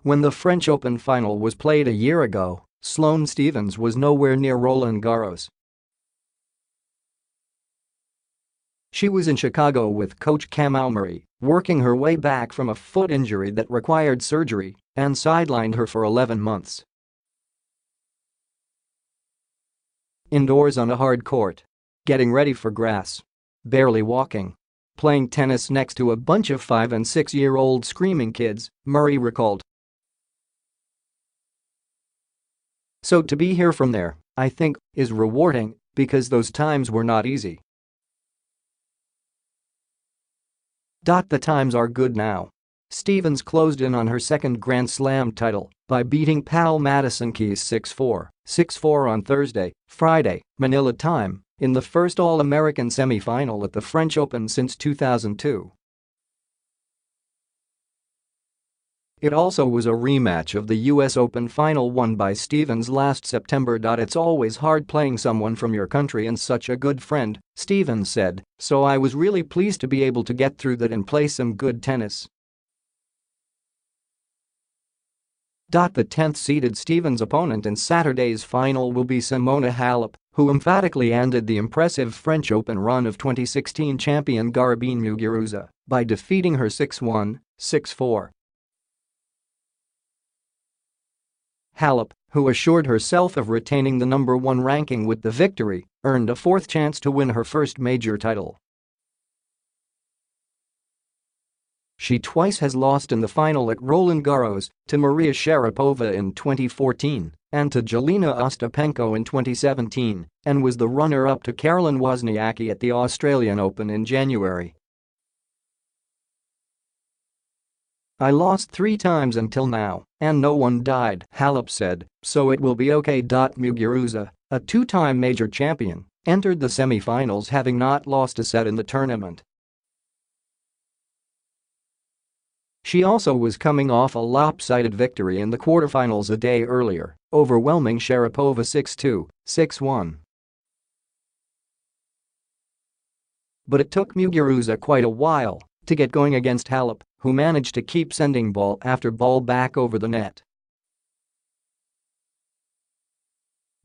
When the French Open final was played a year ago, Sloane Stephens was nowhere near Roland Garros. She was in Chicago with coach Kamau Murray, working her way back from a foot injury that required surgery and sidelined her for 11 months. Indoors on a hard court. Getting ready for grass. Barely walking. Playing tennis next to a bunch of 5- and 6-year-old screaming kids, Murray recalled. So to be here from there, I think, is rewarding because those times were not easy. The times are good now. Stephens closed in on her second Grand Slam title by beating pal Madison Keys 6-4, 6-4 on Thursday, Friday, Manila time, in the first All-American semifinal at the French Open since 2002. It also was a rematch of the US Open final won by Stephens last September. It's always hard playing someone from your country and such a good friend, Stephens said, so I was really pleased to be able to get through that and play some good tennis. The 10th-seeded Stephens opponent in Saturday's final will be Simona Halep, who emphatically ended the impressive French Open run of 2016 champion Garbiñe Muguruza by defeating her 6-1, 6-4. Halep, who assured herself of retaining the #1 ranking with the victory, earned a fourth chance to win her first major title. She twice has lost in the final at Roland Garros, to Maria Sharapova in 2014 and to Jelena Ostapenko in 2017, and was the runner-up to Caroline Wozniacki at the Australian Open in January. I lost 3 times until now, and no one died, Halep said, so it will be okay. Muguruza, a 2-time major champion, entered the semifinals having not lost a set in the tournament. She also was coming off a lopsided victory in the quarterfinals a day earlier, overwhelming Sharapova 6-2, 6-1. But it took Muguruza quite a while to get going against Halep, who managed to keep sending ball after ball back over the net.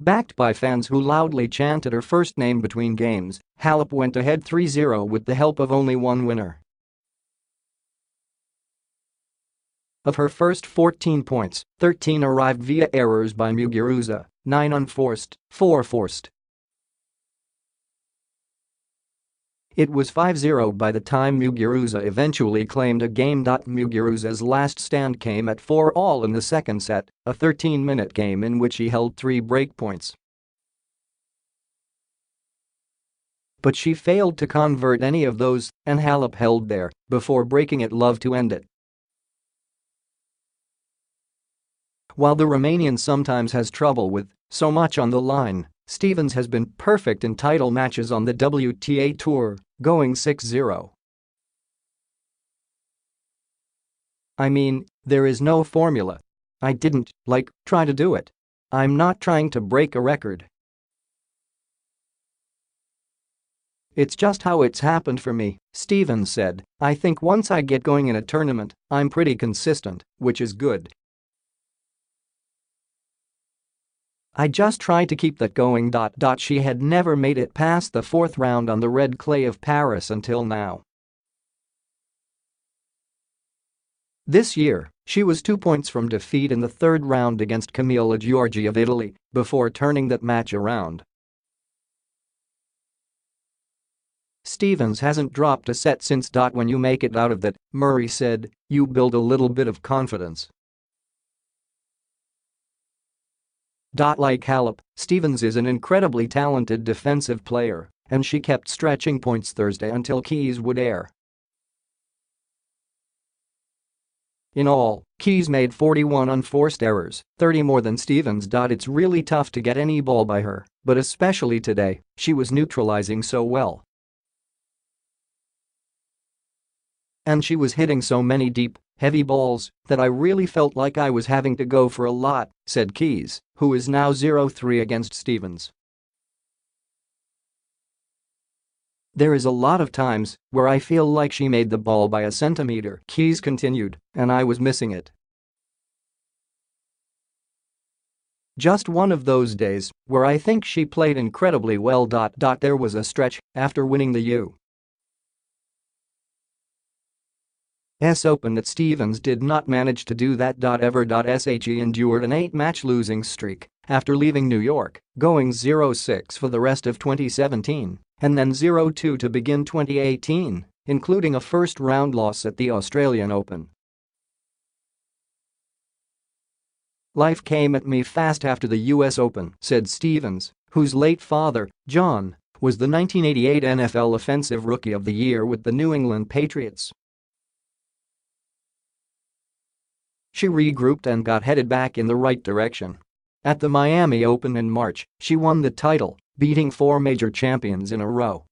Backed by fans who loudly chanted her first name between games, Halep went ahead 3-0 with the help of only one winner. Of her first 14 points, 13 arrived via errors by Muguruza, 9 unforced, 4 forced. It was 5-0 by the time Muguruza eventually claimed a game. Muguruza's last stand came at 4-all in the second set, a 13-minute game in which he held 3 breakpoints. But she failed to convert any of those, and Halep held there before breaking it love to end it. While the Romanian sometimes has trouble with so much on the line, Stephens has been perfect in title matches on the WTA Tour, going 6-0. I mean, there is no formula. I didn't, try to do it. I'm not trying to break a record. It's just how it's happened for me, Stephens said. I think once I get going in a tournament, I'm pretty consistent, which is good. I just try to keep that going. She had never made it past the 4th round on the red clay of Paris until now. This year, she was 2 points from defeat in the 3rd round against Camilla Giorgi of Italy before turning that match around. Stephens hasn't dropped a set since. When you make it out of that, Murray said, you build a little bit of confidence. Like Halep, Stephens is an incredibly talented defensive player, and she kept stretching points Thursday until Keys would err. In all, Keys made 41 unforced errors, 30 more than Stephens. It's really tough to get any ball by her, but especially today, she was neutralizing so well. And she was hitting so many deep, heavy balls that I really felt like I was having to go for a lot, said Keys, who is now 0-3 against Stephens. There is a lot of times where I feel like she made the ball by a centimeter, Keys continued, and I was missing it. Just one of those days where I think she played incredibly well. There was a stretch after winning the U.S. Open that Stephens did not manage to do that ever. She endured an 8-match losing streak after leaving New York, going 0-6 for the rest of 2017 and then 0-2 to begin 2018, including a first-round loss at the Australian Open. "Life came at me fast after the U.S. Open," said Stephens, whose late father, John, was the 1988 NFL Offensive Rookie of the Year with the New England Patriots. She regrouped and got headed back in the right direction. At the Miami Open in March, she won the title, beating 4 major champions in a row.